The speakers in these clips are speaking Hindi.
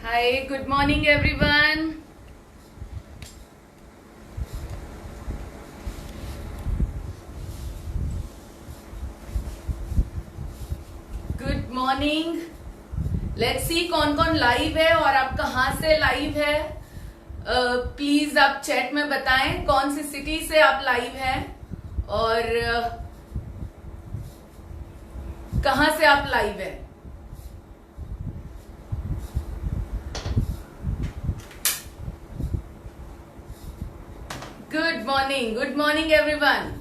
Hi, good morning everyone. Good morning. Let's see कौन कौन लाइव है और आप कहाँ से लाइव है. प्लीज आप चैट में बताएं कौन सी सिटी से आप लाइव हैं और कहाँ से आप लाइव हैं. Good morning everyone.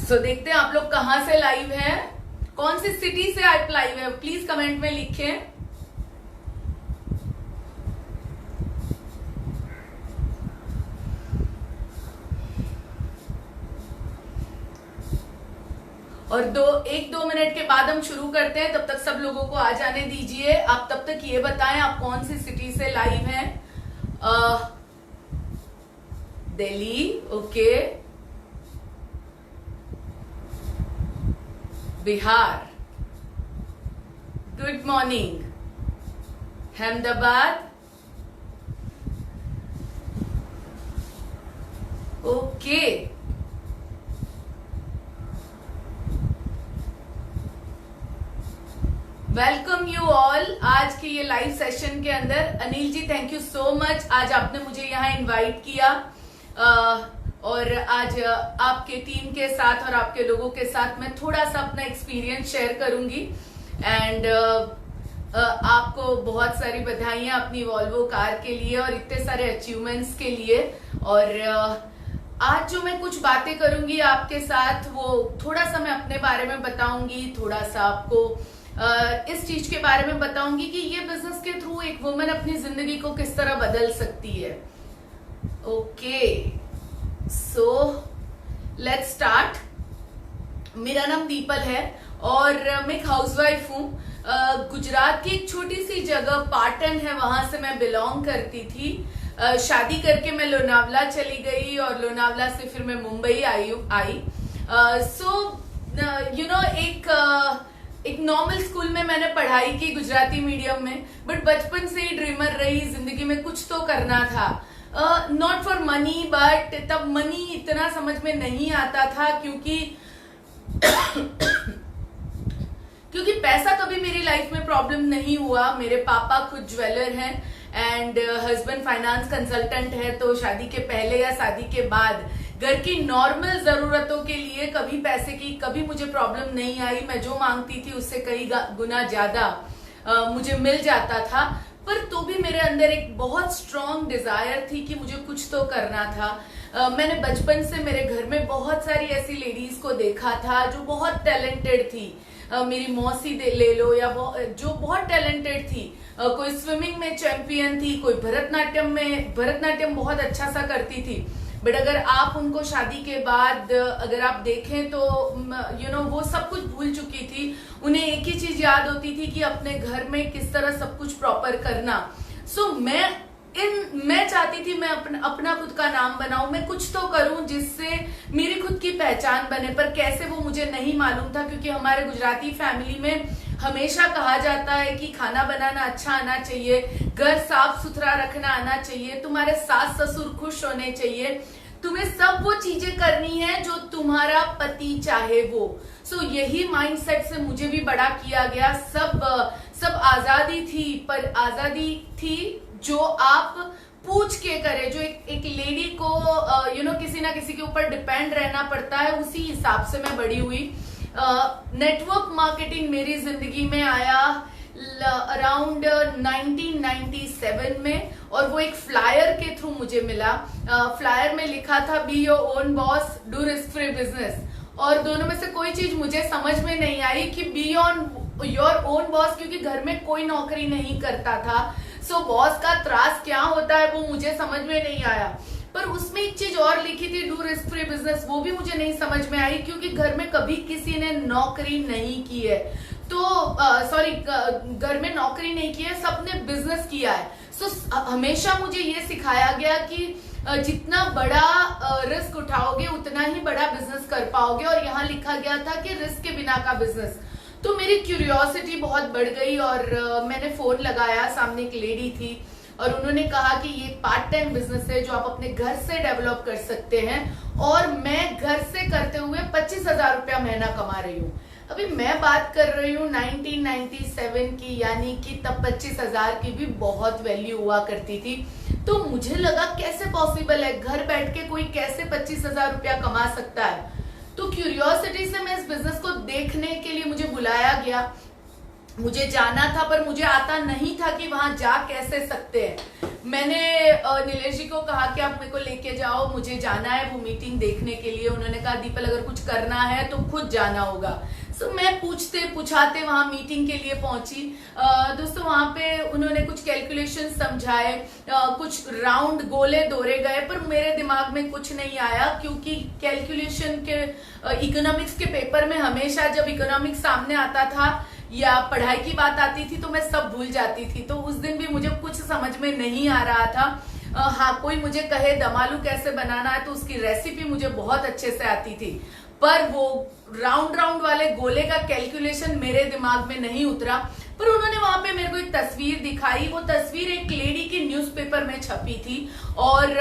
सो देखते हैं आप लोग कहां से लाइव हैं, कौन सी सिटी से आप लाइव है. प्लीज कमेंट में लिखें. और एक दो मिनट के बाद हम शुरू करते हैं. तब तक सब लोगों को आ जाने दीजिए. आप तब तक ये बताएं आप कौन सी सिटी से लाइव हैं. Delhi, okay. Bihar, good morning. Ahmedabad, okay. Welcome you all आज के ये लाइव सेशन के अंदर. Anil ji thank you so much. आज आपने मुझे यहाँ इनवाइट किया और आज आपके टीम के साथ और आपके लोगों के साथ मैं थोड़ा सा अपना एक्सपीरियंस शेयर करूंगी. एंड आपको बहुत सारी बधाइयां अपनी वॉल्वो कार के लिए और इतने सारे अचीवमेंट्स के लिए. और आज जो मैं कुछ बातें करूंगी आपके साथ वो थोड़ा सा मैं अपने बारे में बताऊंगी, थोड़ा सा आपको इस चीज के बारे में बताऊंगी कि ये बिजनेस के थ्रू एक वुमन अपनी जिंदगी को किस तरह बदल सकती है. Okay, so let's start. मेरा नाम दीपल है और मैं एक हाउसवाइफ हूँ. गुजरात की एक छोटी सी जगह पाटन है, वहां से मैं बिलोंग करती थी. शादी करके मैं लोनावला चली गई और लोनावला से फिर मैं मुंबई आई. सो यू नो एक नॉर्मल स्कूल में मैंने पढ़ाई की गुजराती मीडियम में. बट बचपन से ही ड्रीमर रही, जिंदगी में कुछ तो करना था. नॉट फॉर मनी, बट तब मनी इतना समझ में नहीं आता था क्योंकि पैसा कभी मेरी लाइफ में प्रॉब्लम नहीं हुआ. मेरे पापा खुद ज्वेलर हैं एंड हस्बैंड फाइनेंस कंसल्टेंट है. तो शादी के पहले या शादी के बाद घर की नॉर्मल जरूरतों के लिए कभी पैसे की कभी मुझे प्रॉब्लम नहीं आई. मैं जो मांगती थी उससे कई गुना ज्यादा मुझे मिल जाता था. पर तो भी मेरे अंदर एक बहुत स्ट्रॉन्ग डिजायर थी कि मुझे कुछ तो करना था. मैंने बचपन से मेरे घर में बहुत सारी ऐसी लेडीज को देखा था जो बहुत टैलेंटेड थी. मेरी मौसी ले लो या जो बहुत टैलेंटेड थी. कोई स्विमिंग में चैंपियन थी, कोई भरतनाट्यम बहुत अच्छा सा करती थी. बट अगर आप उनको शादी के बाद अगर आप देखें तो यू नो वो सब कुछ भूल चुकी थी. उन्हें एक ही चीज याद होती थी कि अपने घर में किस तरह सब कुछ प्रॉपर करना. सो मैं चाहती थी मैं अपना खुद का नाम बनाऊं, मैं कुछ तो करूं जिससे मेरी खुद की पहचान बने. पर कैसे वो मुझे नहीं मालूम था क्योंकि हमारे गुजराती फैमिली में हमेशा कहा जाता है कि खाना बनाना अच्छा आना चाहिए, घर साफ सुथरा रखना आना चाहिए, तुम्हारे सास ससुर खुश होने चाहिए, तुम्हें सब वो चीजें करनी है जो तुम्हारा पति चाहे वो. सो यही माइंडसेट से मुझे भी बड़ा किया गया. सब आजादी थी, पर आजादी थी जो आप पूछ के करे. जो एक लेडी को यू नो किसी ना किसी के ऊपर डिपेंड रहना पड़ता है, उसी हिसाब से मैं बड़ी हुई. नेटवर्क मार्केटिंग मेरी जिंदगी में आया अराउंड 1997 में और वो एक फ्लायर के थ्रू मुझे मिला. फ्लायर में लिखा था be your own boss, do risk free business. और दोनों में से कोई चीज मुझे समझ में नहीं आई कि बी योर ओन बॉस, क्योंकि घर में कोई नौकरी नहीं करता था. सो बॉस का त्रास क्या होता है वो मुझे समझ में नहीं आया. पर उसमें एक चीज और लिखी थी डू रिस्क फ्री बिजनेस, वो भी मुझे नहीं समझ में आई क्योंकि घर में कभी किसी ने नौकरी नहीं की है. तो सॉरी, घर में नौकरी नहीं की है, सबने बिजनेस किया है. सो हमेशा मुझे ये सिखाया गया कि जितना बड़ा रिस्क उठाओगे उतना ही बड़ा बिजनेस कर पाओगे. और यहाँ लिखा गया था कि रिस्क के बिना का बिजनेस. तो मेरी क्यूरियोसिटी बहुत बढ़ गई और मैंने फोन लगाया, सामने एक लेडी थी और उन्होंने कहा कि ये पार्ट टाइम बिजनेस है जो आप अपने घर से डेवलप कर सकते हैं और मैं घर से करते हुए 25,000 रुपया महीना कमा रही हूँ। अभी मैं बात कर रही हूँ 1997 की, यानी कि तब 25,000 की भी बहुत वैल्यू हुआ करती थी। तो मुझे लगा कैसे पॉसिबल है, घर बैठ के कोई कैसे 25,000 रुपया कमा सकता है। तो क्यूरियोसिटी से मैं इस बिजनेस को देखने के लिए मुझे बुलाया गया, मुझे जाना था पर मुझे आता नहीं था कि वहां जा कैसे सकते हैं। मैंने नीलेश जी को कहा कि आप मेरे को लेके जाओ, मुझे जाना है वो मीटिंग देखने के लिए। उन्होंने कहा दीपल अगर कुछ करना है तो खुद जाना होगा। सो मैं पूछते पूछाते वहां मीटिंग के लिए पहुंची। दोस्तों वहां पे उन्होंने कुछ कैलकुलेशन समझाए, कुछ राउंड गोले दौरे गए, पर मेरे दिमाग में कुछ नहीं आया क्योंकि कैलकुलेशन के इकोनॉमिक्स के पेपर में हमेशा जब इकोनॉमिक्स सामने आता था या पढ़ाई की बात आती थी तो मैं सब भूल जाती थी। तो उस दिन भी मुझे कुछ समझ में नहीं आ रहा था। हाँ, कोई मुझे कहे दम आलू कैसे बनाना है तो उसकी रेसिपी मुझे बहुत अच्छे से आती थी, पर वो राउंड राउंड वाले गोले का कैलकुलेशन मेरे दिमाग में नहीं उतरा। पर उन्होंने वहां पे मेरे को एक तस्वीर दिखाई। वो तस्वीर एक लेडी की न्यूज़पेपर में छपी थी और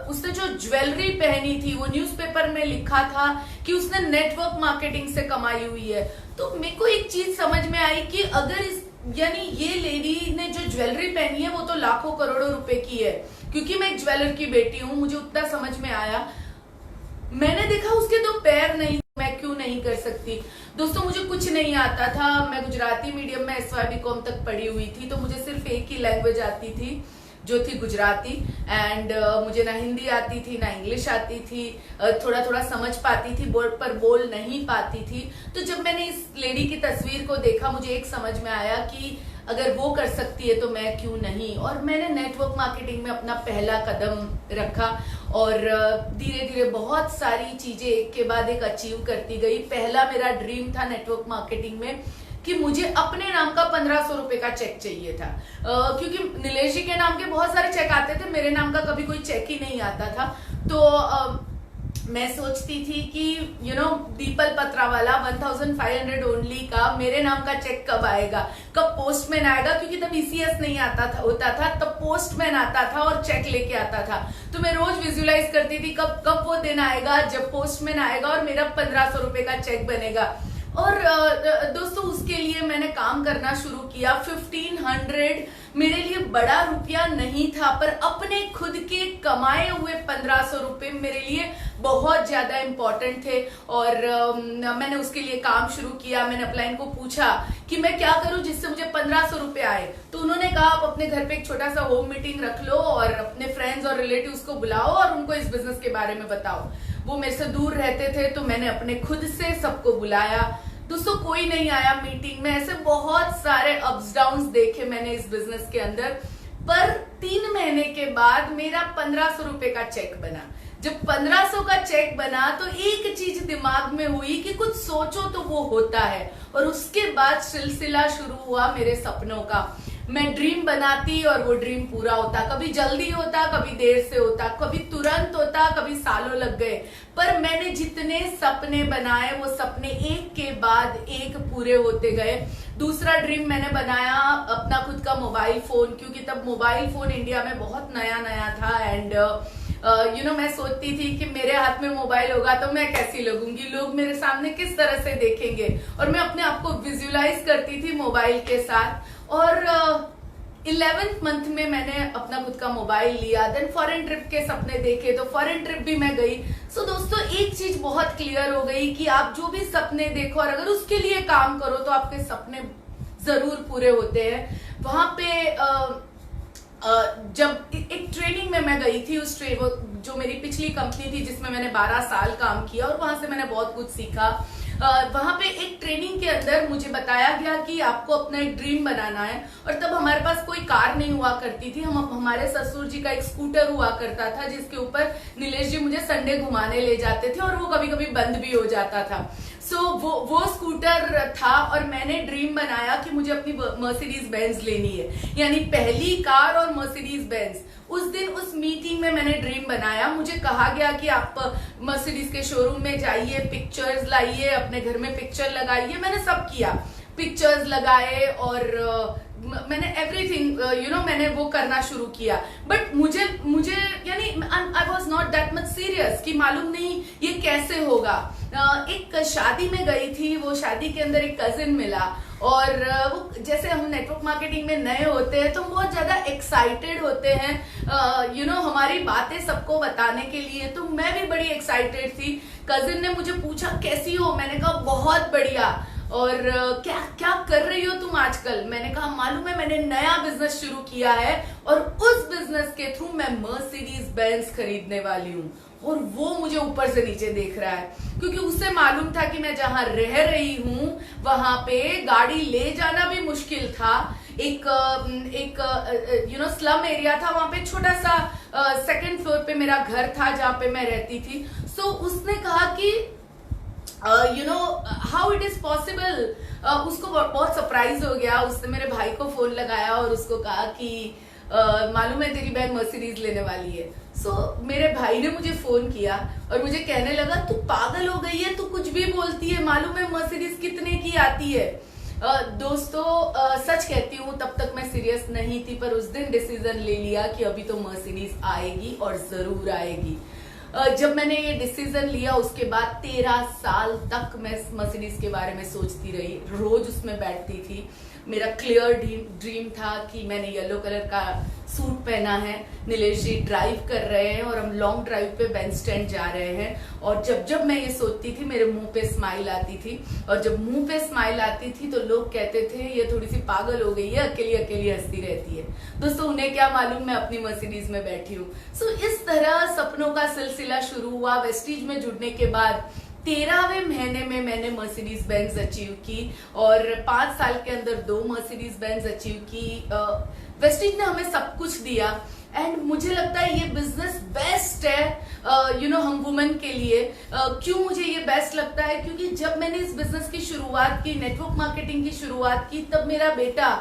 उसने जो ज्वेलरी पहनी थी वो न्यूज़पेपर में लिखा था कि उसने नेटवर्क मार्केटिंग से कमाई हुई है। तो मेरे को एक चीज समझ में आई कि अगर यानी ये लेडी ने जो ज्वेलरी पहनी है वो तो लाखों करोड़ों रुपए की है। क्योंकि मैं एक ज्वेलर की बेटी हूं, मुझे उतना समझ में आया। मैंने देखा उसके दो पैर नहीं, मैं क्यों नहीं कर सकती। दोस्तों मुझे कुछ नहीं आता था, मैं गुजराती मीडियम में SYBCom तक पढ़ी हुई थी, तो मुझे सिर्फ एक ही लैंग्वेज आती थी जो थी गुजराती। एंड मुझे ना हिंदी आती थी ना इंग्लिश आती थी, थोड़ा थोड़ा समझ पाती थी पर बोल नहीं पाती थी। तो जब मैंने इस लेडी की तस्वीर को देखा मुझे एक समझ में आया कि अगर वो कर सकती है तो मैं क्यों नहीं। और मैंने नेटवर्क मार्केटिंग में अपना पहला कदम रखा और धीरे धीरे बहुत सारी चीजें एक के बाद एक अचीव करती गई। पहला मेरा ड्रीम था नेटवर्क मार्केटिंग में कि मुझे अपने नाम का 1,500 रुपए का चेक चाहिए था, क्योंकि नीलेश जी के नाम के बहुत सारे चेक आते थे, मेरे नाम का कभी कोई चेक ही नहीं आता था। तो मैं सोचती थी कि दीपल पत्रावाला 1,500 ओनली का मेरे नाम का चेक कब आएगा, कब पोस्टमैन आएगा, क्योंकि तब ECS नहीं होता था, तब पोस्टमैन आता था और चेक लेके आता था। तो मैं रोज विजुलाइज करती थी कब वो दिन आएगा जब पोस्टमैन आएगा और मेरा 1,500 रुपए का चेक बनेगा। और दोस्तों उसके लिए मैंने काम करना शुरू किया। 1,500 मेरे लिए बड़ा रुपया नहीं था, पर अपने खुद के कमाए हुए 1,500 रुपए मेरे लिए बहुत ज्यादा इंपॉर्टेंट थे। और मैंने उसके लिए काम शुरू किया। मैंने अपलाइन को पूछा कि मैं क्या करूं जिससे मुझे 1,500 रुपए आए। तो उन्होंने कहा आप अपने घर पे एक छोटा सा होम मीटिंग रख लो और अपने फ्रेंड्स और रिलेटिव्स को बुलाओ और उनको इस बिजनेस के बारे में बताओ। वो मेरे से दूर रहते थे तो मैंने अपने खुद से सबको बुलाया। दोस्तों कोई नहीं आया मीटिंग में। ऐसे बहुत सारे अप्स डाउन्स देखे मैंने इस बिजनेस के अंदर, पर 3 महीने के बाद मेरा 1,500 रुपए का चेक बना। जब 1,500 का चेक बना तो एक चीज दिमाग में हुई कि कुछ सोचो तो वो होता है। और उसके बाद सिलसिला शुरू हुआ मेरे सपनों का। मैं ड्रीम बनाती और वो ड्रीम पूरा होता, कभी जल्दी होता, कभी देर से होता, कभी तुरंत होता, कभी सालों लग गए। पर मैंने जितने सपने बनाए वो सपने एक के बाद एक पूरे होते गए। दूसरा ड्रीम मैंने बनाया अपना खुद का मोबाइल फोन, क्योंकि तब मोबाइल फोन इंडिया में बहुत नया नया था। एंड मैं सोचती थी कि मेरे हाथ में मोबाइल होगा तो मैं कैसी लगूंगी, लोग मेरे सामने किस तरह से देखेंगे। और मैं अपने आप को विजुअलाइज करती थी मोबाइल के साथ। और 11th मंथ में मैंने अपना खुद का मोबाइल लिया। देन फॉरेन ट्रिप के सपने देखे तो फॉरेन ट्रिप भी मैं गई। सो दोस्तों एक चीज बहुत क्लियर हो गई कि आप जो भी सपने देखो और अगर उसके लिए काम करो तो आपके सपने जरूर पूरे होते हैं। वहां पे जब एक ट्रेनिंग में मैं गई थी, उस जो मेरी पिछली कंपनी थी जिसमें मैंने 12 साल काम किया और वहां से मैंने बहुत कुछ सीखा। वहां पे एक ट्रेनिंग के अंदर मुझे बताया गया कि आपको अपना एक ड्रीम बनाना है। और तब हमारे पास कोई कार नहीं हुआ करती थी, हमारे ससुर जी का एक स्कूटर हुआ करता था जिसके ऊपर नीलेश जी मुझे संडे घुमाने ले जाते थे और वो कभी कभी बंद भी हो जाता था। वो स्कूटर था और मैंने ड्रीम बनाया कि मुझे अपनी मर्सिडीज बेंज लेनी है, यानी पहली कार और मर्सिडीज बेंज। उस दिन उस मीटिंग में मैंने ड्रीम बनाया, मुझे कहा गया कि आप मर्सिडीज के शोरूम में जाइए, पिक्चर्स लाइए, अपने घर में पिक्चर लगाइए। मैंने सब किया, पिक्चर्स लगाए और मैंने एवरीथिंग मैंने वो करना शुरू किया। बट मुझे यानी I was not that much serious कि मालूम नहीं ये कैसे होगा। एक शादी में गई थी, वो शादी के अंदर एक कजिन मिला और वो जैसे हम नेटवर्क मार्केटिंग में नए होते हैं तो हम बहुत ज्यादा एक्साइटेड होते हैं हमारी बातें सबको बताने के लिए। तो मैं भी बड़ी एक्साइटेड थी। कजिन ने मुझे पूछा कैसी हो, मैंने कहा बहुत बढ़िया। और क्या क्या कर रही हो तुम आजकल? मैंने कहा मालूम है मैंने नया बिजनेस शुरू किया है और उस बिजनेस के थ्रू मैं मर्सिडीज बेंज खरीदने वाली हूँ। और वो मुझे ऊपर से नीचे देख रहा है, क्योंकि उसे मालूम था कि मैं जहां रह रही हूँ वहां पे गाड़ी ले जाना भी मुश्किल था। एक स्लम एरिया था, वहां पे छोटा सा सेकंड फ्लोर पे मेरा घर था जहां पे मैं रहती थी। सो उसने कहा कि हाउ इट इज पॉसिबल। उसको बहुत सरप्राइज हो गया। उसने मेरे भाई को फोन लगाया और उसको कहा कि मालूम है तेरी बहन मर्सिडीज लेने वाली है। मेरे भाई ने मुझे फोन किया और मुझे कहने लगा तू पागल हो गई है, तू कुछ भी बोलती है, मालूम है मर्सिडीज कितने की आती है। दोस्तों सच कहती हूँ तब तक मैं सीरियस नहीं थी, पर उस दिन डिसीजन ले लिया कि अभी तो मर्सिडीज आएगी और जरूर आएगी। जब मैंने ये डिसीजन लिया उसके बाद 13 साल तक मैं मर्सिडीज के बारे में सोचती रही, रोज उसमें बैठती थी। मेरा क्लियर ड्रीम था कि मैंने येलो कलर का सूट पहना है, नीलेश जी ड्राइव कर रहे हैं और हम लॉन्ग ड्राइव पे बेंच स्टैंड जा रहे हैं। और जब मैं ये सोचती थी मेरे मुंह पे स्माइल आती थी, और जब मुंह पे स्माइल आती थी तो लोग कहते थे ये थोड़ी सी पागल हो गई है, अकेली अकेली हंसती रहती है। दोस्तों उन्हें क्या मालूम मैं अपनी मर्सिडीज में बैठी हूँ। इस तरह सपनों का सिलसिला शुरू हुआ। वेस्टीज में जुड़ने के बाद 13वें महीने में मैंने मर्सिडीज बेंज अचीव की और 5 साल के अंदर 2 मर्सिडीज बेंज अचीव की। वेस्टीज ने हमें सब कुछ दिया एंड मुझे लगता है ये बिजनेस बेस्ट है हम वुमेन के लिए। क्यों मुझे ये बेस्ट लगता है? क्योंकि जब मैंने इस बिजनेस की शुरुआत की, नेटवर्क मार्केटिंग की शुरुआत की, तब मेरा बेटा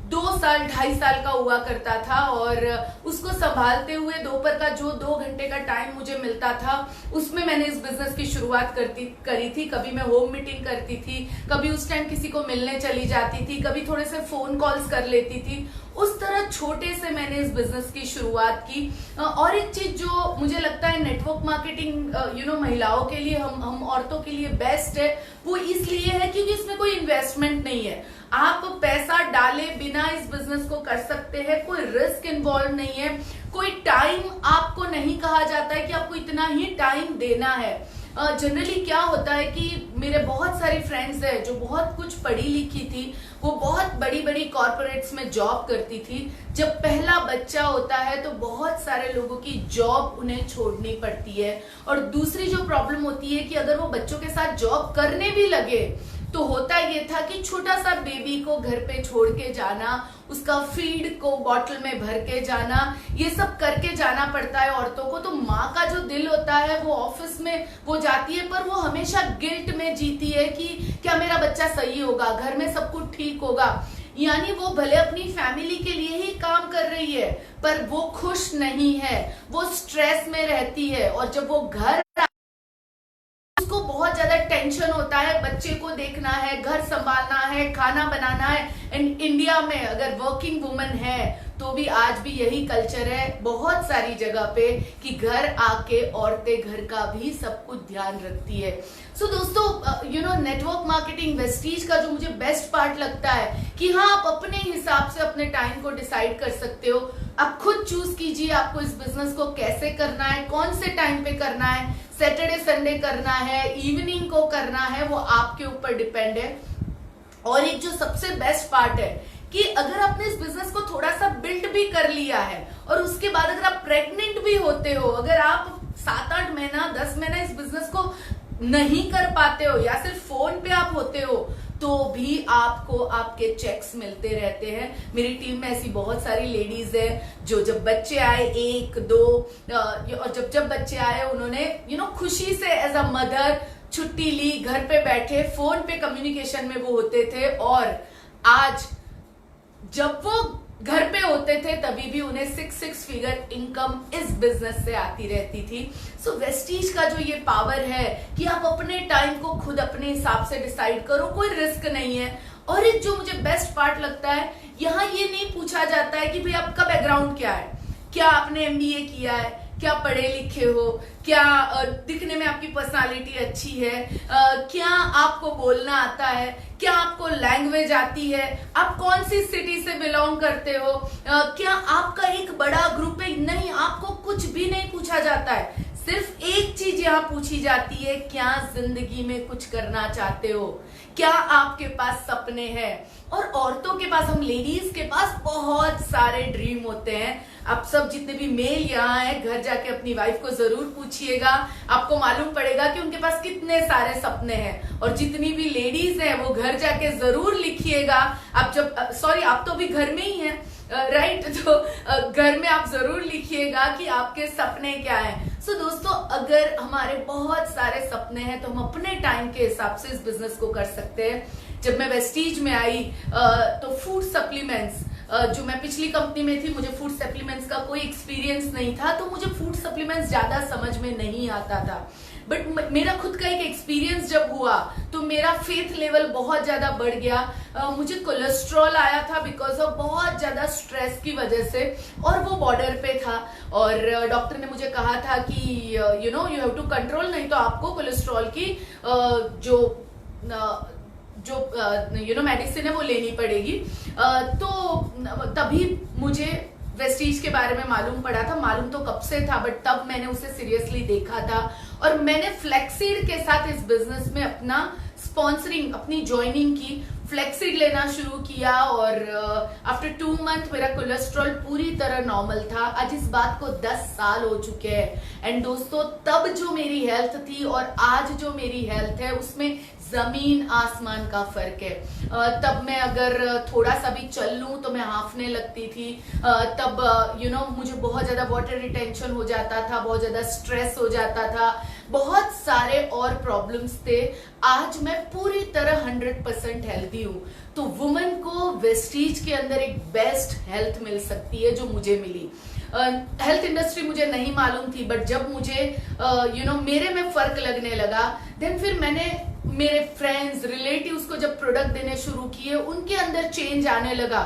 2 साल 2.5 साल का हुआ करता था और उसको संभालते हुए दोपहर का जो 2 घंटे का टाइम मुझे मिलता था उसमें मैंने इस बिजनेस की शुरुआत करी थी। कभी मैं होम मीटिंग करती थी, कभी उस टाइम किसी को मिलने चली जाती थी, कभी थोड़े से फोन कॉल्स कर लेती थी। उस तरह छोटे से मैंने इस बिजनेस की शुरुआत की। और एक चीज जो मुझे लगता है नेटवर्क मार्केटिंग महिलाओं के लिए, हम औरतों के लिए बेस्ट है, वो इसलिए है क्योंकि इसमें कोई इन्वेस्टमेंट नहीं है। आप पैसा डाले बिना इस बिजनेस को कर सकते हैं, कोई रिस्क इन्वॉल्व नहीं है, कोई टाइम आपको नहीं कहा जाता है कि आपको इतना ही टाइम देना है। जनरली क्या होता है कि मेरे बहुत सारी फ्रेंड्स हैं जो बहुत कुछ पढ़ी लिखी थी, वो बहुत बड़ी बड़ी कॉर्पोरेट्स में जॉब करती थी। जब पहला बच्चा होता है तो बहुत सारे लोगों की जॉब उन्हें छोड़नी पड़ती है। और दूसरी जो प्रॉब्लम होती है कि अगर वो बच्चों के साथ जॉब करने भी लगे तो होता ये था कि छोटा सा बेबी को घर पे छोड़ के जाना, उसका फीड को बॉटल में भर के जाना, ये सब करके जाना पड़ता है औरतों को। तो माँ का जो दिल होता है वो ऑफिस में वो जाती है, पर वो हमेशा गिल्ट में जीती है कि क्या मेरा बच्चा सही होगा, घर में सब कुछ ठीक होगा। यानी वो भले अपनी फैमिली के लिए ही काम कर रही है पर वो खुश नहीं है, वो स्ट्रेस में रहती है। और जब वो घर उसको बहुत ज्यादा टेंशन होता है, बच्चे को देखना है, घर संभालना है, खाना बनाना है। एंड इंडिया में अगर वर्किंग वुमन है तो भी आज भी यही कल्चर है बहुत सारी जगह पे कि घर आके औरतें घर का भी सब कुछ ध्यान रखती है। दोस्तों नेटवर्क मार्केटिंग वेस्टीज का जो मुझे बेस्ट पार्ट लगता है कि हाँ आप अपने हिसाब से अपने टाइम को डिसाइड कर सकते हो। आप खुद चूज कीजिए आपको इस बिजनेस को कैसे करना है, कौन से टाइम पे करना है, सैटरडे संडे करना है, इवनिंग को करना है, वो आपके ऊपर डिपेंड है। और एक जो सबसे बेस्ट पार्ट है कि अगर आपने इस बिजनेस को थोड़ा सा बिल्ड भी कर लिया है और उसके बाद अगर आप प्रेग्नेंट भी होते हो, अगर आप 7-8 महीना 10 महीना इस बिजनेस को नहीं कर पाते हो या सिर्फ फोन पे आप होते हो तो भी आपको आपके चेक्स मिलते रहते हैं। मेरी टीम में ऐसी बहुत सारी लेडीज हैं जो जब बच्चे आए 1-2 और जब बच्चे आए उन्होंने खुशी से एज अ मदर छुट्टी ली, घर पे बैठे फोन पे कम्युनिकेशन में वो होते थे, और आज जब वो घर पे होते थे तभी भी उन्हें 6 फिगर इनकम इस बिजनेस से आती रहती थी। सो वेस्टीज का जो ये पावर है कि आप अपने टाइम को खुद अपने हिसाब से डिसाइड करो, कोई रिस्क नहीं है। और एक जो मुझे बेस्ट पार्ट लगता है, यहाँ ये नहीं पूछा जाता है कि भाई आपका बैकग्राउंड क्या है, क्या आपने एमबीए किया है, क्या पढ़े लिखे हो, क्या दिखने में आपकी पर्सनालिटी अच्छी है, क्या आपको बोलना आता है, क्या आपको लैंग्वेज आती है, आप कौन सी सिटी से बिलोंग करते हो, क्या आपका एक बड़ा ग्रुप है। नहीं, आपको कुछ भी नहीं पूछा जाता है। सिर्फ एक चीज यहाँ पूछी जाती है, क्या जिंदगी में कुछ करना चाहते हो, क्या आपके पास सपने हैं। और औरतों के पास, हम लेडीज के पास बहुत सारे ड्रीम होते हैं। आप सब जितने भी मेल यहाँ हैं, घर जाके अपनी वाइफ को जरूर पूछिएगा, आपको मालूम पड़ेगा कि उनके पास कितने सारे सपने हैं। और जितनी भी लेडीज हैं वो घर जाके जरूर लिखिएगा। आप जब आप तो भी घर में ही हैं, राइट, तो घर में आप जरूर लिखिएगा कि आपके सपने क्या हैं। सो दोस्तों, अगर हमारे बहुत सारे सपने हैं तो हम अपने टाइम के हिसाब से इस बिजनेस को कर सकते हैं। जब मैं वेस्टीज में आई तो फूड सप्लीमेंट्स, जो मैं पिछली कंपनी में थी, मुझे फूड सप्लीमेंट्स का कोई एक्सपीरियंस नहीं था, तो मुझे फूड सप्लीमेंट्स ज्यादा समझ में नहीं आता था। बट मेरा खुद का एक एक्सपीरियंस जब हुआ तो मेरा फेथ लेवल बहुत ज्यादा बढ़ गया। मुझे कोलेस्ट्रॉल आया था बिकॉज ऑफ बहुत ज्यादा स्ट्रेस की वजह से, और वो बॉर्डर पे था। और डॉक्टर ने मुझे कहा था कि यू हैव टू कंट्रोल, नहीं तो आपको कोलेस्ट्रॉल की जो मेडिसिन है वो लेनी पड़ेगी। तो तभी मुझे वेस्टीज के बारे में मालूम पड़ा था। मालूम तो कब से था, बट तब मैंने उसे सीरियसली देखा था, और मैंने फ्लेक्सीड के साथ इस बिजनेस में अपना स्पॉन्सरिंग, अपनी ज्वाइनिंग की, फ्लेक्सीड लेना शुरू किया। और आफ्टर 2 मंथ मेरा कोलेस्ट्रॉल पूरी तरह नॉर्मल था। आज इस बात को 10 साल हो चुके हैं। एंड दोस्तों, तब जो मेरी हेल्थ थी और आज जो मेरी हेल्थ है उसमें जमीन आसमान का फर्क है। तब मैं अगर थोड़ा सा भी चल लूं तो मैं हांफने लगती थी। तब मुझे बहुत ज्यादा वाटर रिटेंशन हो जाता था, बहुत ज्यादा स्ट्रेस हो जाता था, बहुत सारे और प्रॉब्लम्स थे। आज मैं पूरी तरह 100% हेल्दी हूँ। तो वुमेन को वेस्टीज के अंदर एक बेस्ट हेल्थ मिल सकती है जो मुझे मिली। हेल्थ इंडस्ट्री मुझे नहीं मालूम थी, बट जब मुझे मेरे में फर्क लगने लगा, देन फिर मैंने मेरे फ्रेंड्स, रिलेटिव्स को जब प्रोडक्ट देने शुरू किए, उनके अंदर चेंज आने लगा।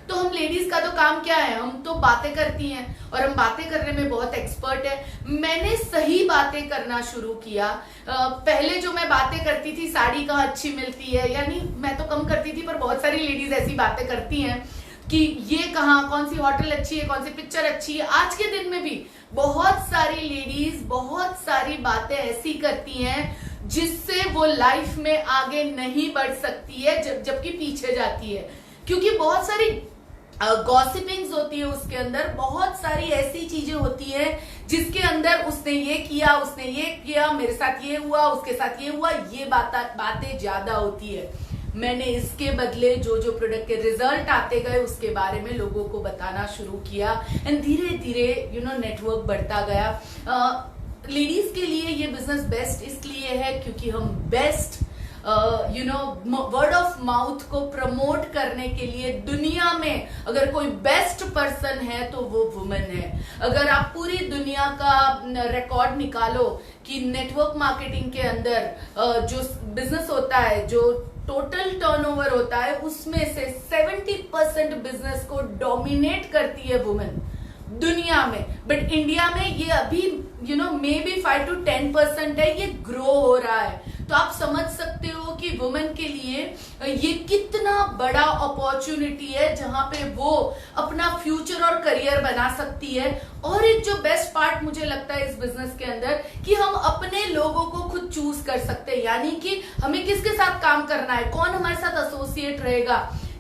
तो हम लेडीज का तो काम क्या है, हम तो बातें करती हैं, और हम बातें करने में बहुत एक्सपर्ट है। मैंने सही बातें करना शुरू किया। पहले जो मैं बातें करती थी, साड़ी कहाँ अच्छी मिलती है, यानी मैं तो कम करती थी, पर बहुत सारी लेडीज ऐसी बातें करती हैं कि ये कहाँ, कौन सी होटल अच्छी है, कौन सी पिक्चर अच्छी है। आज के दिन में भी बहुत सारी लेडीज बहुत सारी बातें ऐसी करती हैं जिससे वो लाइफ में आगे नहीं बढ़ सकती है, जबकि पीछे जाती है। क्योंकि बहुत सारी गॉसिपिंग्स होती है, उसके अंदर बहुत सारी ऐसी चीजें होती है जिसके अंदर उसने ये किया, उसने ये किया, मेरे साथ ये हुआ, उसके साथ ये हुआ, ये बातें ज्यादा होती है। मैंने इसके बदले जो प्रोडक्ट के रिजल्ट आते गए उसके बारे में लोगों को बताना शुरू किया, एंड धीरे धीरे नेटवर्क बढ़ता गया। लेडीज के लिए ये बिजनेस बेस्ट इसलिए है क्योंकि हम बेस्ट वर्ड ऑफ माउथ को प्रमोट करने के लिए दुनिया में अगर कोई बेस्ट पर्सन है तो वो वुमेन है। अगर आप पूरी दुनिया का रिकॉर्ड निकालो कि नेटवर्क मार्केटिंग के अंदर जो बिजनेस होता है, जो टोटल टर्नओवर होता है, उसमें से 70% बिजनेस को डोमिनेट करती है वुमेन दुनिया में। बट इंडिया में ये अभी मे बी 5 to 10% है, ये ग्रो हो रहा है। तो आप समझ सकते हो कि वुमेन के लिए ये कितना बड़ा अपॉर्चुनिटी है जहां पे वो अपना फ्यूचर और करियर बना सकती है। और एक जो बेस्ट पार्ट मुझे लगता है इस बिजनेस के अंदर कि हम अपने लोगों को खुद चूज कर सकते हैं, यानी कि हमें किसके साथ काम करना है, कौन हमारे साथ एसोसिएट रहेगा,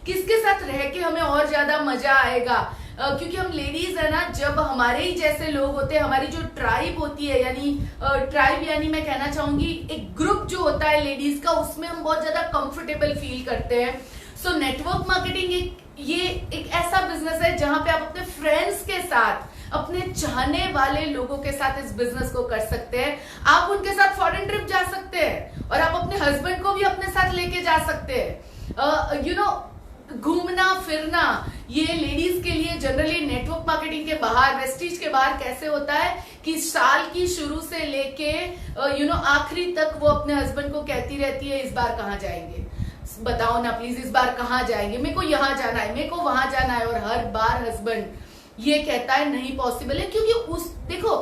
किसके साथ रह के हमें और ज्यादा मजा आएगा। क्योंकि हम लेडीज है ना, जब हमारे ही जैसे लोग होते हैं, हमारी जो ट्राइब होती है, यानी मैं कहना चाहूंगी एक ग्रुप जो होता है लेडीज का, उसमें हम बहुत ज्यादा कंफर्टेबल फील करते हैं। सो नेटवर्क मार्केटिंग ये एक ऐसा बिजनेस है जहां पे आप अपने फ्रेंड्स के साथ, अपने चाहने वाले लोगों के साथ इस बिजनेस को कर सकते हैं। आप उनके साथ फॉरेन ट्रिप जा सकते हैं, हस्बैंड को भी अपने साथ लेके जा सकते हैं। घूमना फिरना ये लेडीज के लिए जनरली नेटवर्क मार्केटिंग के बाहर, वेस्टीज के बाहर कैसे होता है कि साल की शुरू से लेके आखिरी तक वो अपने हस्बैंड को कहती रहती है, इस बार कहाँ जाएंगे, बताओ ना प्लीज, इस बार कहाँ जाएंगे, मेरे को यहाँ जाना है, मेरे को वहां जाना है। और हर बार हस्बैंड ये कहता है नहीं पॉसिबल है, क्योंकि देखो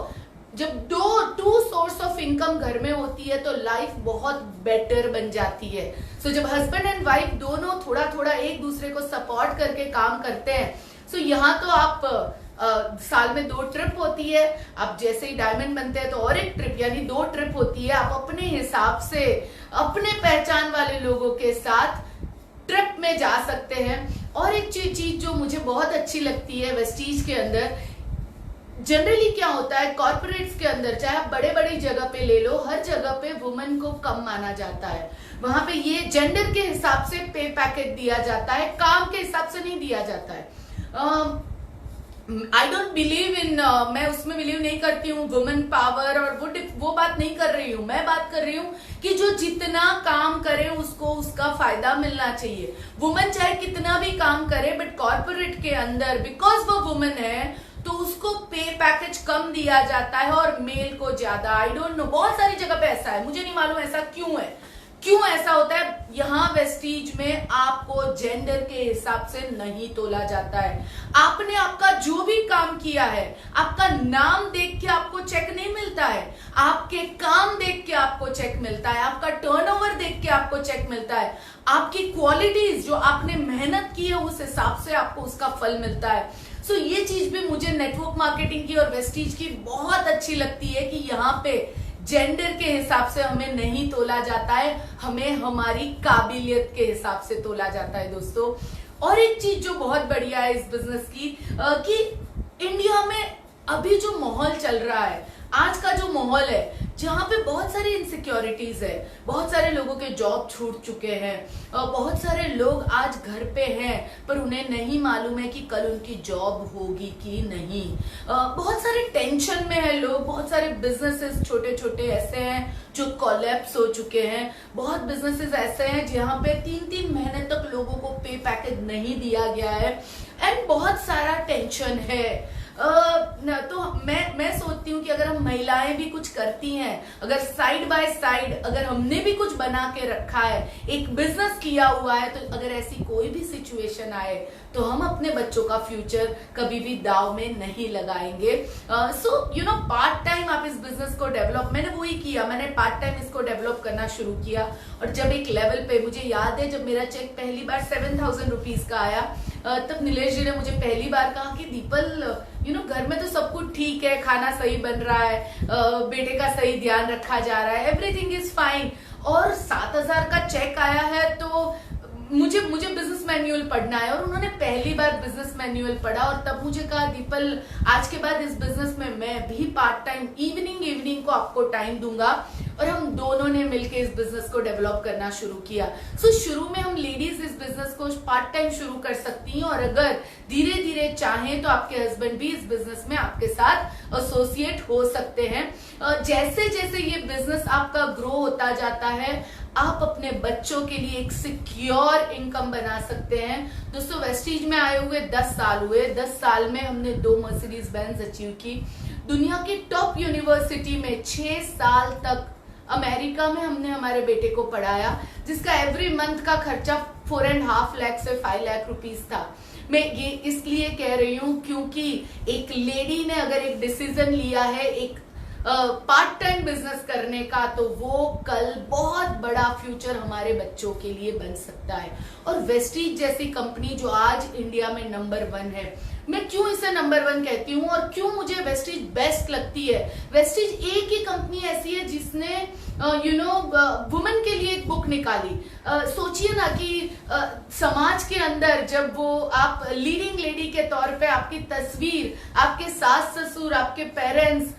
जब टू सोर्स ऑफ इनकम घर में होती है तो लाइफ बहुत बेटर बन जाती है। सो जब हस्बैंड एंड वाइफ दोनों थोड़ा थोड़ा एक दूसरे को सपोर्ट करके काम करते हैं, सो यहाँ तो आप साल में 2 ट्रिप होती है, आप जैसे ही डायमंड बनते हैं तो और एक ट्रिप, यानी 2 ट्रिप होती है। आप अपने हिसाब से अपने पहचान वाले लोगों के साथ ट्रिप में जा सकते हैं। और एक चीज जो मुझे बहुत अच्छी लगती है वेस्टीज के अंदर, जनरली क्या होता है कॉर्पोरेट्स के अंदर, चाहे आप बड़े बड़ी जगह पे ले लो, हर जगह पे वुमेन को कम माना जाता है। वहां पे ये जेंडर के हिसाब से पे पैकेट दिया जाता है, काम के हिसाब से नहीं दिया जाता है। आई डोंट बिलीव इन, मैं उसमें बिलीव नहीं करती हूँ वुमेन पावर, और वो बात नहीं कर रही हूँ। मैं बात कर रही हूँ कि जो जितना काम करे उसको उसका फायदा मिलना चाहिए। वुमेन चाहे कितना भी काम करे, बट कॉर्पोरेट के अंदर बिकॉज वो वुमेन है तो उसको पे पैकेज कम दिया जाता है और मेल को ज्यादा। आई डोंट नो, बहुत सारी जगह पे ऐसा है, मुझे नहीं मालूम ऐसा क्यों है, क्यों ऐसा होता है। यहाँ वेस्टीज में आपको जेंडर के हिसाब से नहीं तोला जाता है। आपने आपका जो भी काम किया है, आपका नाम देख के आपको चेक नहीं मिलता है, आपके काम देख के आपको चेक मिलता है, आपका टर्नओवर देख के आपको चेक मिलता है, आपकी क्वालिटीज जो आपने मेहनत की है उस हिसाब से आपको उसका फल मिलता है। सो ये चीज भी मुझे नेटवर्क मार्केटिंग की और वेस्टीज की बहुत अच्छी लगती है कि यहाँ पे जेंडर के हिसाब से हमें नहीं तोला जाता है, हमें हमारी काबिलियत के हिसाब से तोला जाता है दोस्तों। और एक चीज जो बहुत बढ़िया है इस बिजनेस की, कि इंडिया में अभी जो माहौल चल रहा है, आज का जो माहौल है, जहाँ पे बहुत सारी इनसिक्योरिटीज है, बहुत सारे लोगों के जॉब छूट चुके हैं, बहुत सारे लोग आज घर पे हैं पर उन्हें नहीं मालूम है कि कल उनकी जॉब होगी कि नहीं, बहुत सारे टेंशन में है लोग, बहुत सारे बिजनेसेस छोटे छोटे ऐसे हैं जो कोलैप्स हो चुके हैं, बहुत बिजनेसेस ऐसे हैं जहाँ पे 3-3 महीने तक लोगों को पे पैकेज नहीं दिया गया है, एंड बहुत सारा टेंशन है। तो मैं सोचती हूँ कि अगर हम महिलाएं भी कुछ करती हैं, अगर साइड बाय साइड अगर हमने भी कुछ बना के रखा है, एक बिजनेस किया हुआ है, तो अगर ऐसी कोई भी सिचुएशन आए तो हम अपने बच्चों का फ्यूचर कभी भी दाव में नहीं लगाएंगे। सो पार्ट टाइम आप इस बिजनेस को डेवलप, मैंने वही किया, मैंने पार्ट टाइम इसको डेवलप करना शुरू किया। और जब एक लेवल पे, मुझे याद है जब मेरा चेक पहली बार 7,000 रुपीज का आया, तब नीलेश जी ने मुझे पहली बार कहा कि दीपल घर में तो सब कुछ ठीक है, खाना सही बन रहा है, बेटे का सही ध्यान रखा जा रहा है, एवरीथिंग इज फाइन, और 7,000 का चेक आया है तो मुझे बिजनेस मैनुअल पढ़ना है। और उन्होंने पहली बार बिजनेस मैनुअल पढ़ा और तब मुझे कहा दीपल आज के बाद इस बिजनेस में मैं भी पार्ट टाइम इवनिंग को आपको टाइम दूंगा, और हम दोनों ने मिलकर इस बिजनेस को डेवलप करना शुरू किया। सो शुरू में हम लेडीज इस बिजनेस को पार्ट टाइम शुरू कर सकती हैं, और अगर धीरे धीरे चाहें तो आपके हस्बैंड भी इस बिजनेस में आपके साथ एसोसिएट हो सकते हैं। जैसे जैसे ये बिजनेस आपका ग्रो होता जाता है, आप अपने बच्चों के लिए एक सिक्योर इनकम बना सकते हैं। दोस्तों वेस्टीज में आए हुए 10 साल हुए, 10 साल में हमने 2 मर्सिडीज बेंज अचीव की, दुनिया की टॉप यूनिवर्सिटी में 6 साल तक अमेरिका में हमने हमारे बेटे को पढ़ाया, जिसका एवरी मंथ का खर्चा 4.5 लाख से 5 लाख रुपीज था। मैं ये इसलिए कह रही हूँ क्योंकि एक लेडी ने अगर एक डिसीजन लिया है एक पार्ट टाइम बिजनेस करने का, तो वो कल बहुत बड़ा फ्यूचर हमारे बच्चों के लिए बन सकता है। और वेस्टीज जैसी कंपनी जो आज इंडिया में नंबर 1 है, मैं क्यों इसे नंबर 1 कहती हूँ और क्यों मुझे वेस्टीज बेस्ट लगती है। वेस्टीज एक ही कंपनी ऐसी है जिसने वुमेन के लिए एक बुक निकाली। सोचिए ना कि समाज के अंदर जब वो आप लीडिंग लेडी के तौर पे आपकी तस्वीर, आपके सास ससुर, आपके पेरेंट्स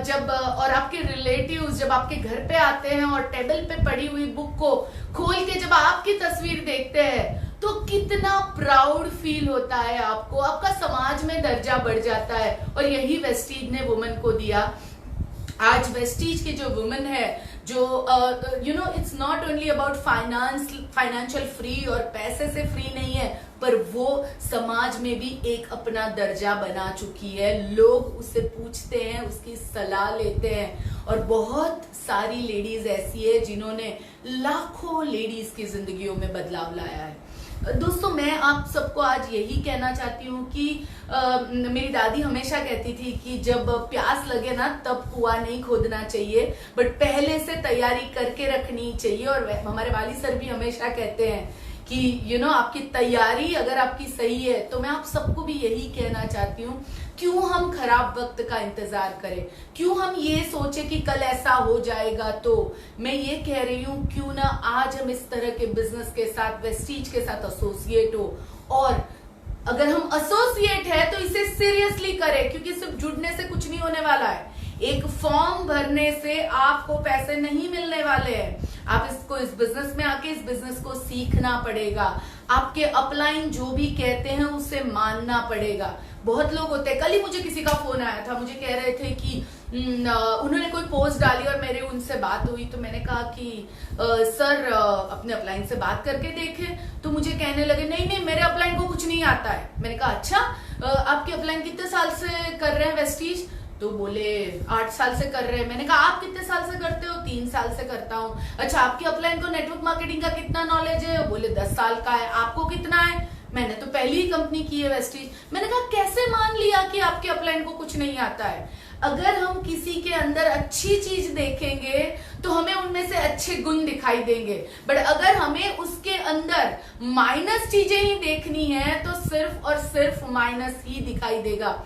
जब और आपके रिलेटिव्स जब आपके घर पे आते हैं और टेबल पे पड़ी हुई बुक को खोल के जब आपकी तस्वीर देखते हैं, तो कितना प्राउड फील होता है आपको, आपका समाज में दर्जा बढ़ जाता है। और यही वेस्टीज ने वुमेन को दिया। आज वेस्टीज की जो वुमेन है जो it's not only about financial free और पैसे से फ्री नहीं है, पर वो समाज में भी एक अपना दर्जा बना चुकी है। लोग उससे पूछते हैं, उसकी सलाह लेते हैं, और बहुत सारी लेडीज ऐसी है जिन्होंने लाखों लेडीज की जिंदगियों में बदलाव लाया है। दोस्तों, मैं आप सबको आज यही कहना चाहती हूँ कि मेरी दादी हमेशा कहती थी कि जब प्यास लगे ना तब कुआं नहीं खोदना चाहिए, बट पहले से तैयारी करके रखनी चाहिए। और हमारे वाली सर भी हमेशा कहते हैं कि आपकी तैयारी अगर आपकी सही है, तो मैं आप सबको भी यही कहना चाहती हूँ, क्यों हम खराब वक्त का इंतजार करें, क्यों हम ये सोचे कि कल ऐसा हो जाएगा। तो मैं ये कह रही हूँ, क्यों ना आज हम इस तरह के बिजनेस के साथ, वेस्टीज के साथ एसोसिएट हो, और अगर हम एसोसिएट है तो इसे सीरियसली करें, क्योंकि सिर्फ जुड़ने से कुछ नहीं होने वाला है। एक फॉर्म भरने से आपको पैसे नहीं मिलने वाले हैं। आप इस बिजनेस में आके इस बिजनेस को सीखना पड़ेगा। आपके अपलाइन जो भी कहते हैं उसे मानना पड़ेगा। बहुत लोग होते हैं, कल ही मुझे किसी का फोन आया था, मुझे कह रहे थे कि उन्होंने कोई पोस्ट डाली और मेरे उनसे बात हुई, तो मैंने कहा कि सर अपने अपलाइन से बात करके देखे। तो मुझे कहने लगे नहीं मेरे अपलाइन को कुछ नहीं आता है। मैंने कहा अच्छा, आपके अपलाइन कितने साल से कर रहे हैं वेस्टीज? तो बोले 8 साल से कर रहे हैं। मैंने कहा आप कितने साल से करते हो? 3 साल से करता हूँ। अच्छा, आपके अपलाइन को नेटवर्क मार्केटिंग का कितना नॉलेज है? बोले 10 साल का है। आपको कितना है? मैंने तो पहली ही कंपनी की है वेस्टीज। मैंने कहा कैसे मान लिया कि आपके अपलाइन को कुछ नहीं आता है? अगर हम किसी के अंदर अच्छी चीज देखेंगे तो हमें उनमें से अच्छे गुण दिखाई देंगे, बट अगर हमें उसके अंदर माइनस चीजें ही देखनी है तो सिर्फ और सिर्फ माइनस ही दिखाई देगा।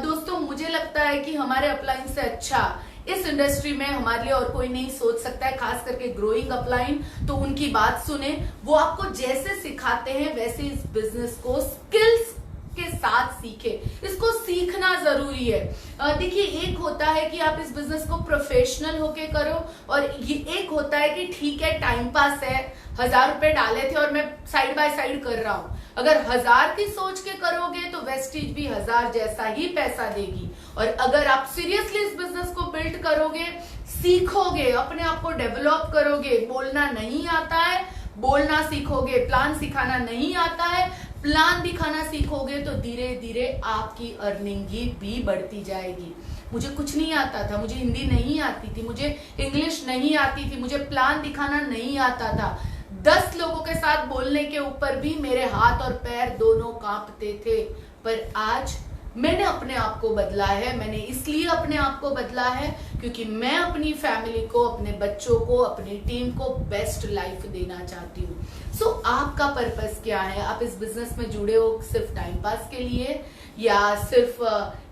दोस्तों, मुझे लगता है कि हमारे अपलाइन से अच्छा इस इंडस्ट्री में हमारे लिए और कोई नहीं सोच सकता है, खास करके ग्रोइंग अपलाइन। तो उनकी बात सुने, वो आपको जैसे सिखाते हैं वैसे इस बिजनेस को स्किल्स के साथ सीखे। इसको सीखना जरूरी है। देखिए, एक होता है कि आप इस बिजनेस को प्रोफेशनल होके करो, और ये एक होता है कि ठीक है टाइम पास है, 1000 रुपए डाले थे और मैं साइड बाय साइड कर रहा हूं। अगर 1000 की सोच के करोगे तो वेस्टीज भी 1000 जैसा ही पैसा देगी। और अगर आप सीरियसली इस बिजनेस को बिल्ड करोगे, सीखोगे, अपने आप को डेवलप करोगे, बोलना नहीं आता है बोलना सीखोगे, प्लान सिखाना नहीं आता है प्लान दिखाना सीखोगे, तो धीरे धीरे आपकी अर्निंग भी बढ़ती जाएगी। मुझे कुछ नहीं आता था, मुझे हिंदी नहीं आती थी, मुझे इंग्लिश नहीं आती थी, मुझे प्लान दिखाना नहीं आता था। 10 लोगों के साथ बोलने के ऊपर भी मेरे हाथ और पैर दोनों कांपते थे। पर आज मैंने अपने आप को बदला है। मैंने इसलिए अपने आप को बदला है क्योंकि मैं अपनी फैमिली को, अपने बच्चों को, अपनी टीम को बेस्ट लाइफ देना चाहती हूँ। सो आपका पर्पस क्या है? आप इस बिजनेस में जुड़े हो सिर्फ टाइम पास के लिए, या सिर्फ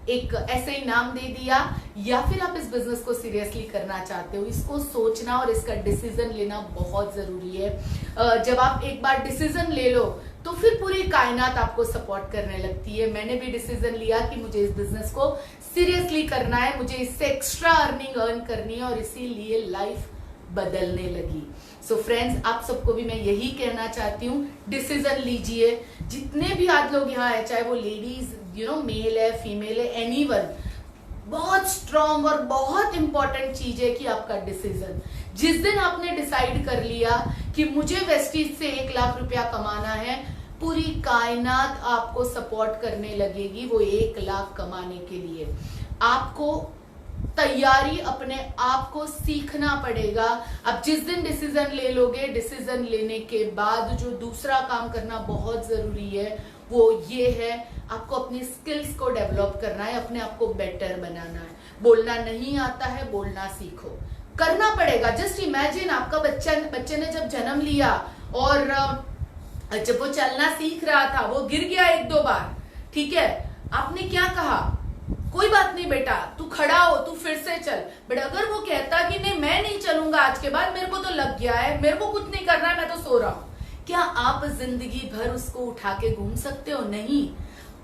एक ऐसे ही नाम दे दिया, या फिर आप इस बिजनेस को सीरियसली करना चाहते हो? इसको सोचना और इसका डिसीजन लेना बहुत जरूरी है। जब आप एक बार डिसीजन ले लो तो फिर पूरी कायनात आपको सपोर्ट करने लगती है। मैंने भी डिसीजन लिया कि मुझे इस बिजनेस को सीरियसली करना है, मुझे इससे एक्स्ट्रा अर्निंग अर्न करनी है, और इसीलिए लाइफ बदलने लगी। सो फ्रेंड्स, आप सबको भी मैं यही कहना चाहती हूँ, डिसीजन लीजिए। जितने भी आज लोग यहाँ है, चाहे वो लेडीज मेल है, फीमेल है, एनीवन, बहुत स्ट्रॉन्ग और बहुत इंपॉर्टेंट चीज है कि आपका डिसीजन। जिस दिन आपने डिसाइड कर लिया कि मुझे वेस्टीज से 1 लाख रुपया कमाना है, पूरी कायनात आपको सपोर्ट करने लगेगी वो 1 लाख कमाने के लिए। आपको तैयारी अपने आप को सीखना पड़ेगा। अब जिस दिन डिसीजन ले लोगे, डिसीजन लेने के बाद जो दूसरा काम करना बहुत जरूरी है वो ये है, आपको अपनी स्किल्स को डेवलप करना है, अपने आप को बेटर बनाना है। बोलना नहीं आता है, बोलना सीखो, करना पड़ेगा। जस्ट इमेजिन, आपका बच्चे ने जब जन्म लिया और जब वो चलना सीख रहा था, वो गिर गया 1-2 बार, ठीक है, आपने क्या कहा? कोई बात नहीं बेटा, तू खड़ा हो, तू फिर से चल। बट अगर वो कहता कि नहीं मैं नहीं चलूंगा आज के बाद, मेरे को तो लग गया है, मेरे को कुछ नहीं करना है, मैं तो सो रहा हूं, क्या आप जिंदगी भर उसको उठा के घूम सकते हो? नहीं।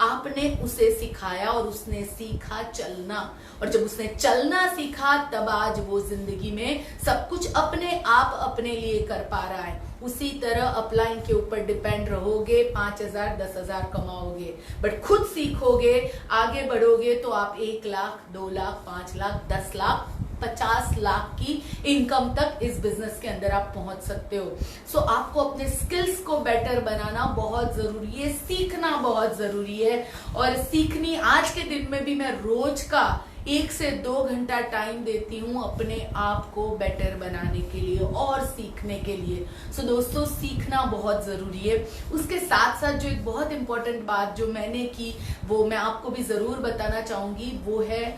आपने उसे सिखाया और उसने सीखा चलना, और जब उसने चलना सीखा तब आज वो जिंदगी में सब कुछ अपने आप अपने लिए कर पा रहा है। उसी तरह अपलाइन के ऊपर डिपेंड रहोगे, 5,000 10,000 कमाओगे, बट खुद सीखोगे, आगे बढ़ोगे तो आप 1 लाख 2 लाख 5 लाख 10 लाख 50 लाख की इनकम तक इस बिजनेस के अंदर आप पहुंच सकते हो। सो आपको अपने स्किल्स को बेटर बनाना बहुत जरूरी है, सीखना बहुत जरूरी है। और सीखनी आज के दिन में भी मैं रोज का 1 से 2 घंटा टाइम देती हूँ अपने आप को बेटर बनाने के लिए और सीखने के लिए। सो दोस्तों, सीखना बहुत जरूरी है। उसके साथ साथ जो एक बहुत इंपॉर्टेंट बात जो मैंने की वो मैं आपको भी जरूर बताना चाहूंगी, वो है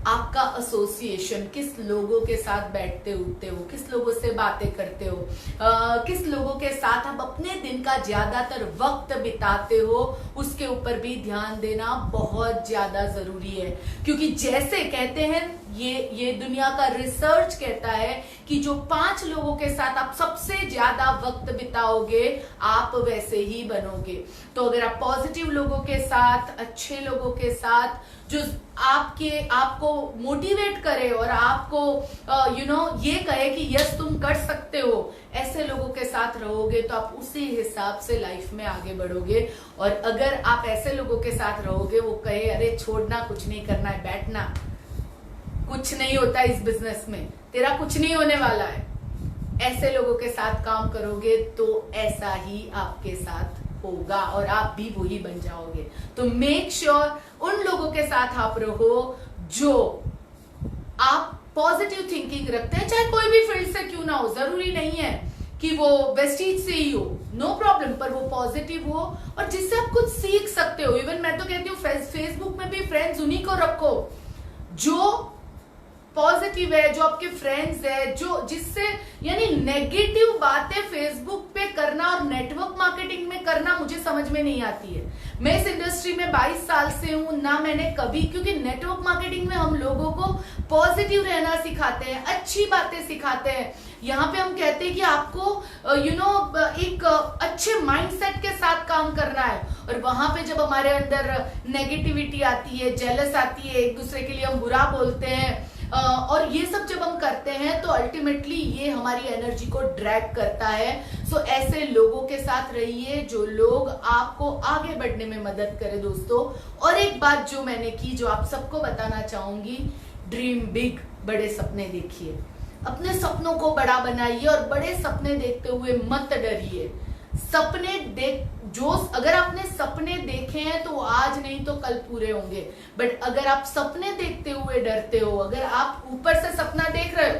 आपका एसोसिएशन। किस लोगों के साथ बैठते उठते हो, किस लोगों से बातें करते हो, किस लोगों के साथ आप अपने दिन का ज्यादातर वक्त बिताते हो, उसके ऊपर भी ध्यान देना बहुत ज्यादा जरूरी है। क्योंकि जैसे कहते हैं, ये दुनिया का रिसर्च कहता है कि जो 5 लोगों के साथ आप सबसे ज्यादा वक्त बिताओगे आप वैसे ही बनोगे। तो अगर आप पॉजिटिव लोगों के साथ, अच्छे लोगों के साथ, जो आपको मोटिवेट करे और आपको ये कहे कि यस तुम कर सकते हो, ऐसे लोगों के साथ रहोगे तो आप उसी हिसाब से लाइफ में आगे बढ़ोगे। और अगर आप ऐसे लोगों के साथ रहोगे वो कहे अरे छोड़ना, कुछ नहीं करना है, बैठना, कुछ नहीं होता इस बिजनेस में, तेरा कुछ नहीं होने वाला है, ऐसे लोगों के साथ काम करोगे तो ऐसा ही आपके साथ होगा और आप भी वही बन जाओगे। तो मेक श्योर उन लोगों के साथ आप रहो जो आप पॉजिटिव थिंकिंग रखते हैं, चाहे कोई भी फील्ड से क्यों ना हो। जरूरी नहीं है कि वो वेस्टीज से ही हो, नो प्रॉब्लम, पर वो पॉजिटिव हो और जिससे आप कुछ सीख सकते हो। इवन मैं तो कहती हूँ फेसबुक में भी फ्रेंड्स उन्हीं को रखो जो पॉजिटिव है, जो आपके फ्रेंड्स है, जो जिससे यानी नेगेटिव बातें फेसबुक पे करना और नेटवर्क मार्केटिंग में करना मुझे समझ में नहीं आती है। मैं इस इंडस्ट्री में 22 साल से हूं ना, मैंने कभी, क्योंकि नेटवर्क मार्केटिंग में हम लोगों को पॉजिटिव रहना सिखाते हैं, अच्छी बातें सिखाते हैं। यहाँ पे हम कहते हैं कि आपको एक अच्छे माइंडसेट के साथ काम करना है। और वहां पे जब हमारे अंदर नेगेटिविटी आती है, जेलस आती है, एक दूसरे के लिए हम बुरा बोलते हैं, और ये सब जब हम करते हैं तो अल्टीमेटली ये हमारी एनर्जी को ड्रैग करता है। सो ऐसे लोगों के साथ रहिए जो लोग आपको आगे बढ़ने में मदद करें दोस्तों। और एक बात जो मैंने की, जो आप सबको बताना चाहूंगी, ड्रीम बिग, बड़े सपने देखिए, अपने सपनों को बड़ा बनाइए और बड़े सपने देखते हुए मत डरिए। सपने देख, जो अगर आपने सपने देखे हैं तो आज नहीं तो कल पूरे होंगे। बट अगर आप सपने देखते हुए डरते हो, अगर आप ऊपर से सपना देख रहे हो,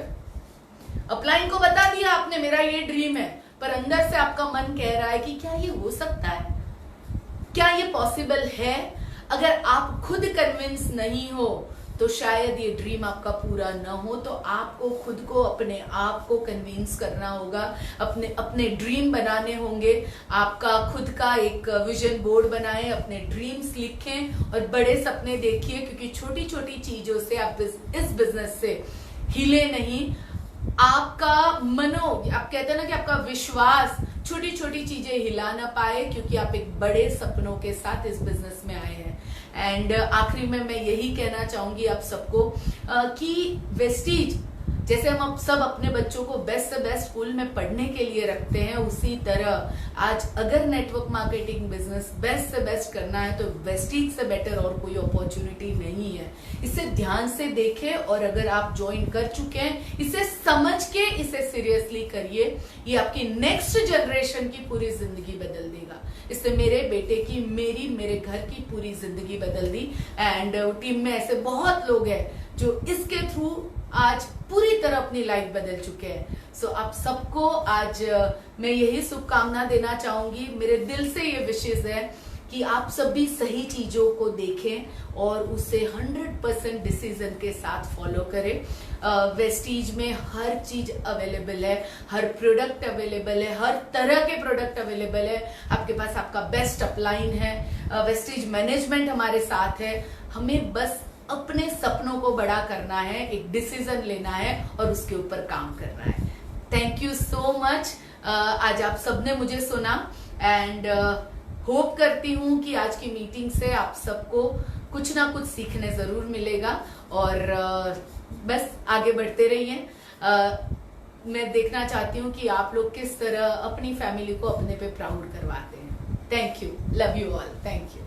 अपलाइन को बता दिया आपने मेरा ये ड्रीम है, पर अंदर से आपका मन कह रहा है कि क्या ये हो सकता है, क्या ये पॉसिबल है, अगर आप खुद कन्विंस नहीं हो तो शायद ये ड्रीम आपका पूरा न हो। तो आपको खुद को, अपने आप को कन्विंस करना होगा, अपने ड्रीम बनाने होंगे। आपका खुद का एक विजन बोर्ड बनाएं, अपने ड्रीम्स लिखें और बड़े सपने देखिए, क्योंकि छोटी छोटी चीजों से आप इस बिजनेस से हिले नहीं। आपका आप कहते हैं ना कि आपका विश्वास छोटी छोटी चीजें हिला ना पाए, क्योंकि आप एक बड़े सपनों के साथ इस बिजनेस में आए हैं। एंड आखिरी में मैं यही कहना चाहूंगी आप सबको कि वेस्टीज, जैसे हम सब अपने बच्चों को बेस्ट से बेस्ट स्कूल में पढ़ने के लिए रखते हैं, उसी तरह आज अगर नेटवर्क मार्केटिंग बिजनेस बेस्ट से बेस्ट करना है तो वेस्टीज से बेटर और कोई अपॉर्चुनिटी नहीं है। इसे ध्यान से देखें और अगर आप ज्वाइन कर चुके हैं, इसे समझ के इसे सीरियसली करिए। ये आपकी नेक्स्ट जनरेशन की पूरी जिंदगी बदल देगा। इससे मेरे बेटे की, मेरे घर की पूरी जिंदगी बदल दी। एंड टीम में ऐसे बहुत लोग हैं जो इसके थ्रू आज पूरी तरह अपनी लाइफ बदल चुके हैं। सो आप सबको आज मैं यही शुभकामना देना चाहूंगी। मेरे दिल से ये विशेष है कि आप सभी सही चीजों को देखें और उसे 100% डिसीजन के साथ फॉलो करें। वेस्टीज में हर चीज अवेलेबल है, हर प्रोडक्ट अवेलेबल है, हर तरह के प्रोडक्ट अवेलेबल है। आपके पास आपका बेस्ट अपलाइन है, वेस्टीज मैनेजमेंट हमारे साथ है। हमें बस अपने सपनों को बड़ा करना है, एक डिसीजन लेना है और उसके ऊपर काम करना है। Thank you so much. आज आप सबने मुझे सुना एंड होप करती हूँ कि आज की मीटिंग से आप सबको कुछ ना कुछ सीखने जरूर मिलेगा और बस आगे बढ़ते रहिए। मैं देखना चाहती हूँ कि आप लोग किस तरह अपनी फैमिली को अपने पे प्राउड करवाते हैं। Thank you, love you all, thank you.